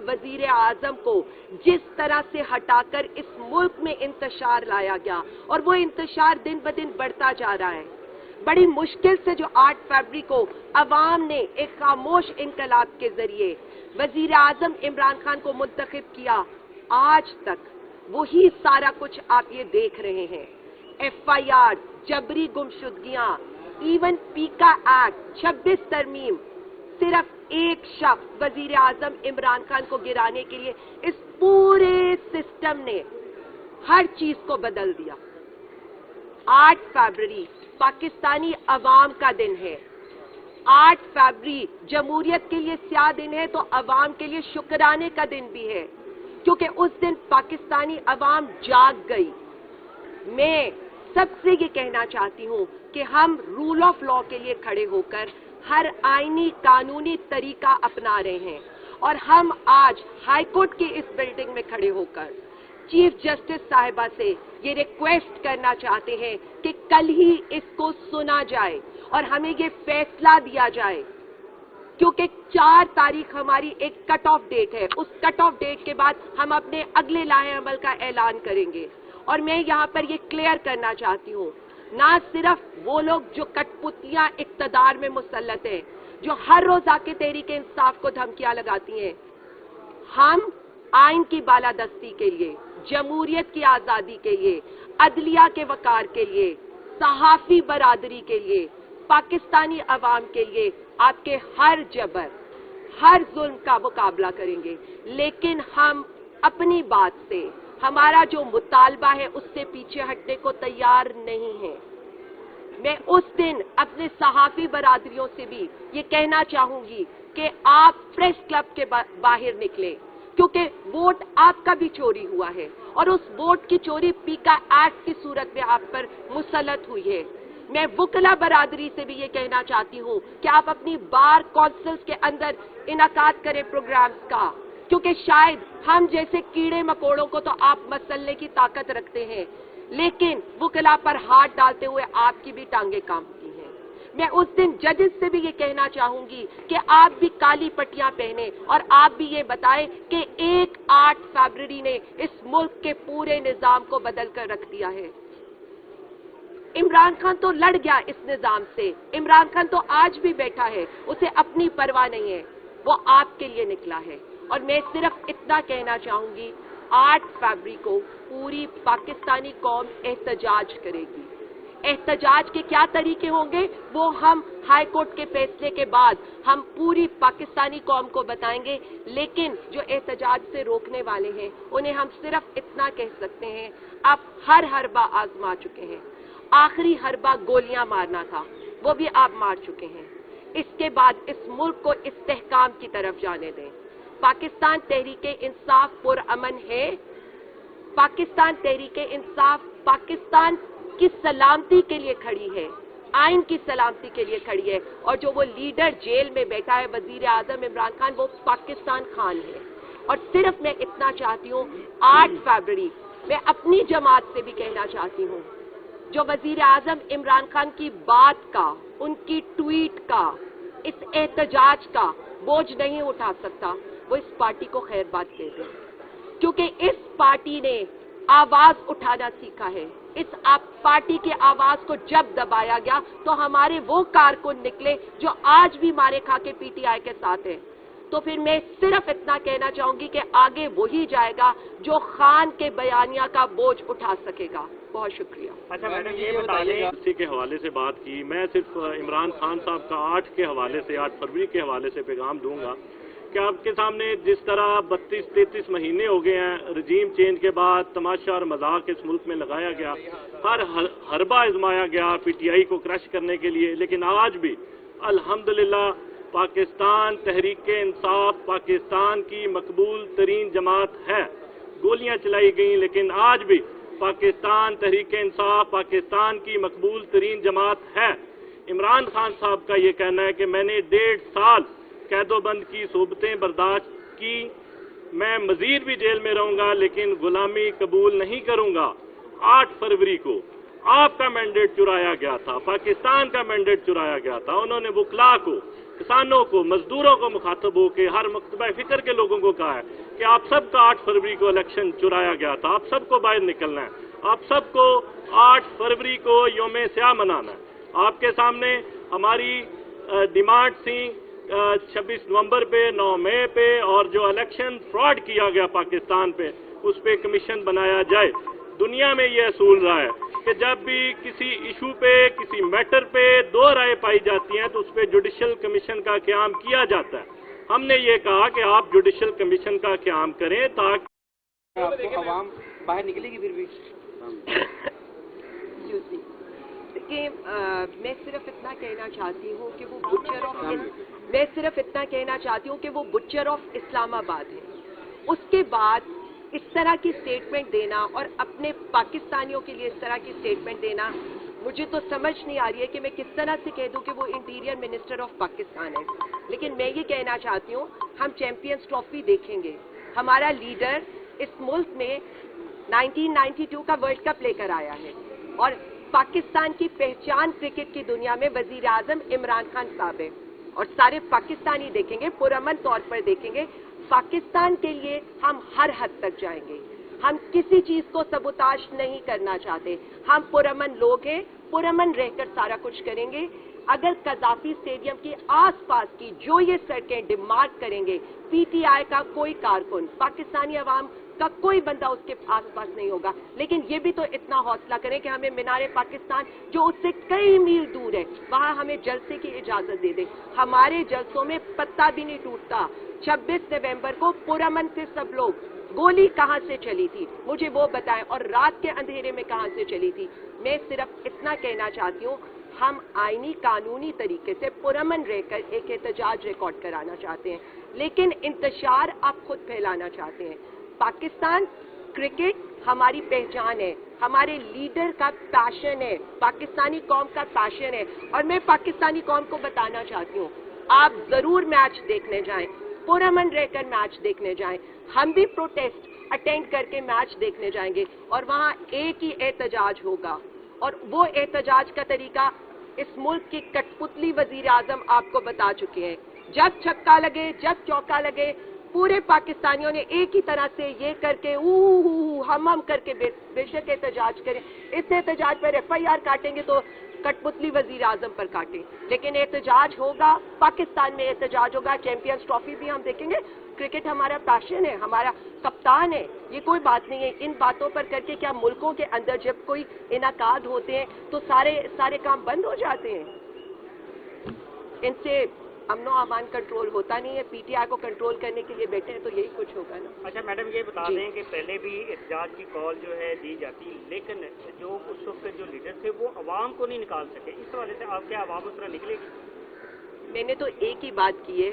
वजीर आजम को जिस तरह से हटाकर इस मुल्क में इंतशार लाया गया और वो इंतशार दिन ब दिन बढ़ता जा रहा है। बड़ी मुश्किल से जो 8 फरवरी को अवाम ने एक खामोश इनकलाब के जरिए वजीर आजम इमरान खान को मुंतखब किया, आज तक वही सारा कुछ आप ये देख रहे हैं। FIR, जबरी गुमशुदगियां, इवन पीका एक्ट, 26 तरमीम, सिर्फ एक शख्स वजीर आजम इमरान खान को गिराने के लिए इस पूरे सिस्टम ने हर चीज को बदल दिया। 8 फरवरी पाकिस्तानी अवाम का दिन है। 8 फरवरी जमहूरियत के लिए स्याह दिन है तो अवाम के लिए शुक्राने का दिन भी है, क्योंकि उस दिन पाकिस्तानी अवाम जाग गई। मैं सबसे ये कहना चाहती हूँ कि हम रूल ऑफ लॉ के लिए खड़े होकर हर आईनी कानूनी तरीका अपना रहे हैं और हम आज हाई कोर्ट की इस बिल्डिंग में खड़े होकर चीफ जस्टिस साहिबा से ये रिक्वेस्ट करना चाहते हैं कि कल ही इसको सुना जाए और हमें ये फैसला दिया जाए, क्योंकि 4 तारीख हमारी एक कट ऑफ डेट है। उस कट ऑफ डेट के बाद हम अपने अगले लाहे अमल का ऐलान करेंगे। और मैं यहाँ पर ये क्लियर करना चाहती हूँ, ना सिर्फ वो लोग जो कठपुतलियां इक्तदार में मुसल्लत हैं, जो हर रोज आके तहरीक इंसाफ को धमकियां लगाती हैं, हम आइन की बालादस्ती के लिए, जमहूरियत की आजादी के लिए, अदलिया के वकार के लिए, सहाफी बरादरी के लिए, पाकिस्तानी अवाम के लिए आपके हर जबर, हर जुल्म का मुकाबला करेंगे। लेकिन हम अपनी बात से, हमारा जो मुतालबा है उससे पीछे हटने को तैयार नहीं है। मैं उस दिन अपने सहाफी बरादरियों से भी ये कहना चाहूंगी कि आप प्रेस क्लब के बाहर निकले, क्योंकि वोट आपका भी चोरी हुआ है और उस वोट की चोरी पीका एक्ट की सूरत में आप पर मुसल्लत हुई है। मैं वकला बरादरी से भी ये कहना चाहती हूँ कि आप अपनी बार काउंसिल्स के अंदर इनाकाद करें प्रोग्राम्स का, क्योंकि शायद हम जैसे कीड़े मकोड़ों को तो आप मसलने की ताकत रखते हैं, लेकिन वकला पर हाथ डालते हुए आपकी भी टांगे कांपती हैं। मैं उस दिन जजेस से भी ये कहना चाहूंगी कि आप भी काली पट्टियां पहने और आप भी ये बताएं कि 8 फरवरी ने इस मुल्क के पूरे निजाम को बदल कर रख दिया है। इमरान खान तो लड़ गया इस निजाम से, इमरान खान तो आज भी बैठा है, उसे अपनी परवाह नहीं है, वो आपके लिए निकला है। और मैं सिर्फ इतना कहना चाहूंगी, 8 फरवरी को पूरी पाकिस्तानी कौम एहतजाज करेगी। एहतजाज के क्या तरीके होंगे वो हम हाई कोर्ट के फैसले के बाद हम पूरी पाकिस्तानी कौम को बताएंगे, लेकिन जो एहतजाज से रोकने वाले हैं उन्हें हम सिर्फ इतना कह सकते हैं, आप हर हरबा आजमा चुके हैं। आखिरी हरबा गोलियां मारना था, वो भी आप मार चुके हैं। इसके बाद इस मुल्क को इस्तेहकाम की तरफ जाने दें। पाकिस्तान तहरीके इंसाफ पुरअमन है। पाकिस्तान तहरीके इंसाफ पाकिस्तान की सलामती के लिए खड़ी है, आइन की सलामती के लिए खड़ी है। और जो वो लीडर जेल में बैठा है वजीर आजम इमरान खान, वो पाकिस्तान खान है। और सिर्फ मैं इतना चाहती हूँ, 8 फरवरी मैं अपनी जमात से भी कहना चाहती हूँ, जो वजीर आजम इमरान खान की बात का, उनकी ट्वीट का, इस एहतजाज का बोझ नहीं उठा सकता, वो इस पार्टी को खैर बात दे दे, क्योंकि इस पार्टी ने आवाज उठाना सीखा है। इस पार्टी की आवाज को जब दबाया गया तो हमारे वो कारकुन निकले जो आज भी मारे खा के PTI के साथ हैं। तो फिर मैं सिर्फ इतना कहना चाहूंगी कि आगे वही जाएगा जो खान के बयानिया का बोझ उठा सकेगा। बहुत शुक्रिया। अच्छा मैडम, ये बता दें, इसी के हवाले से बात की, मैं सिर्फ इमरान खान साहब का 8 के हवाले से, 8 फरवरी के हवाले से पैगाम दूंगा कि आपके सामने जिस तरह 32-33 महीने हो गए हैं रजीम चेंज के बाद, तमाशा और मजाक इस मुल्क में लगाया गया, हर हरबा आजमाया गया PTI को क्रश करने के लिए, लेकिन आज भी अल्हम्दुलिल्लाह पाकिस्तान तहरीक इंसाफ पाकिस्तान की मकबूल तरीन जमात है। गोलियां चलाई गई, लेकिन आज भी पाकिस्तान तहरीक इंसाफ पाकिस्तान की मकबूल तरीन जमात है। इमरान खान साहब का ये कहना है कि मैंने 1.5 साल कैदोबंद की सोबतें बर्दाश्त की, मैं मजीद भी जेल में रहूंगा लेकिन गुलामी कबूल नहीं करूंगा। 8 फरवरी को आपका मैंडेट चुराया गया था, पाकिस्तान का मैंडेट चुराया गया था। उन्होंने वकला को किसानों को, मजदूरों को मुखातब हो के हर मकतबा फिक्र के लोगों को कहा है कि आप सबका 8 फरवरी को इलेक्शन चुराया गया था, आप सबको बाहर निकलना है, आप सबको 8 फरवरी को यौम स्याह मनाना है। आपके सामने हमारी डिमांड थी 26 नवंबर पे, 9 मई पे, और जो इलेक्शन फ्रॉड किया गया पाकिस्तान पे, उस पे कमीशन बनाया जाए। दुनिया में ये असूल रहा है कि जब भी किसी इशू पे, किसी मैटर पे दो राय पाई जाती हैं तो उस पे जुडिशल कमीशन का क़याम किया जाता है। हमने ये कहा कि आप जुडिशल कमीशन का क़याम करें ताकि आपको आवाम बाहर निकलेगी फिर भी। देखिए, मैं सिर्फ इतना कहना चाहती हूँ कि वो बुचर ऑफ इस्लामाबाद है। उसके बाद इस तरह की स्टेटमेंट देना और अपने पाकिस्तानियों के लिए इस तरह की स्टेटमेंट देना, मुझे तो समझ नहीं आ रही है कि मैं किस तरह से कह दूं कि वो इंटीरियर मिनिस्टर ऑफ पाकिस्तान है। लेकिन मैं ये कहना चाहती हूँ, हम चैंपियंस ट्रॉफी देखेंगे। हमारा लीडर इस मुल्क में 1992 का वर्ल्ड कप लेकर आया है और पाकिस्तान की पहचान क्रिकेट की दुनिया में वजीर आजम इमरान खान साहब है और सारे पाकिस्तानी देखेंगे, पुरअमन तौर पर देखेंगे। पाकिस्तान के लिए हम हर हद तक जाएंगे। हम किसी चीज को सबोताज नहीं करना चाहते। हम पुरअमन लोग हैं, पुरअमन रहकर सारा कुछ करेंगे। अगर कजाफी स्टेडियम के आसपास की जो ये सड़कें डिमार्क करेंगे, पीटीआई का कोई कारकुन, पाकिस्तानी अवाम का कोई बंदा उसके आसपास नहीं होगा। लेकिन ये भी तो इतना हौसला करें कि हमें मीनारे पाकिस्तान जो उससे कई मील दूर है, वहां हमें जलसे की इजाजत दे दे। हमारे जलसों में पत्ता भी नहीं टूटता। 26 नवंबर को पुरअमन से सब लोग, गोली कहां से चली थी मुझे वो बताएं, और रात के अंधेरे में कहां से चली थी। मैं सिर्फ इतना कहना चाहती हूँ, हम आईनी कानूनी तरीके से पुरअमन रहकर एक एहतजाज रिकॉर्ड कराना चाहते हैं, लेकिन इंतशार आप खुद फैलाना चाहते हैं। पाकिस्तान क्रिकेट हमारी पहचान है, हमारे लीडर का पैशन है, पाकिस्तानी कौम का पैशन है, और मैं पाकिस्तानी कौम को बताना चाहती हूँ, आप जरूर मैच देखने जाएं, पुरअमन रहकर मैच देखने जाएं। हम भी प्रोटेस्ट अटेंड करके मैच देखने जाएंगे और वहां एक ही एहतजाज होगा, और वो एहतजाज का तरीका इस मुल्क की कठपुतली वजीर आजम आपको बता चुके हैं। जब छक्का लगे, जब चौका लगे, पूरे पाकिस्तानियों ने एक ही तरह से ये करके हम करके बेशक एहतजाज करें। इस एहतजाज पर FIR काटेंगे तो कठपुतली वजीर आजम पर काटें, लेकिन एहतजाज होगा, पाकिस्तान में एहतजाज होगा। चैंपियंस ट्रॉफी भी हम देखेंगे। क्रिकेट हमारा पैशन है, हमारा कप्तान है, ये कोई बात नहीं है। इन बातों पर करके क्या मुल्कों के अंदर जब कोई इनाकाद होते हैं तो सारे काम बंद हो जाते हैं? इनसे अमनो अमान कंट्रोल होता नहीं है। पीटीआई को कंट्रोल करने के लिए बैठे हैं तो यही कुछ होगा ना। अच्छा मैडम, ये बता दें कि पहले भी एहतजाज की कॉल जो है दी जाती, लेकिन जो उस वक्त जो लीडर थे वो अवाम को नहीं निकाल सके। इस वजह से आप क्या अवाम उस तरह निकलेगी? मैंने तो एक ही बात की है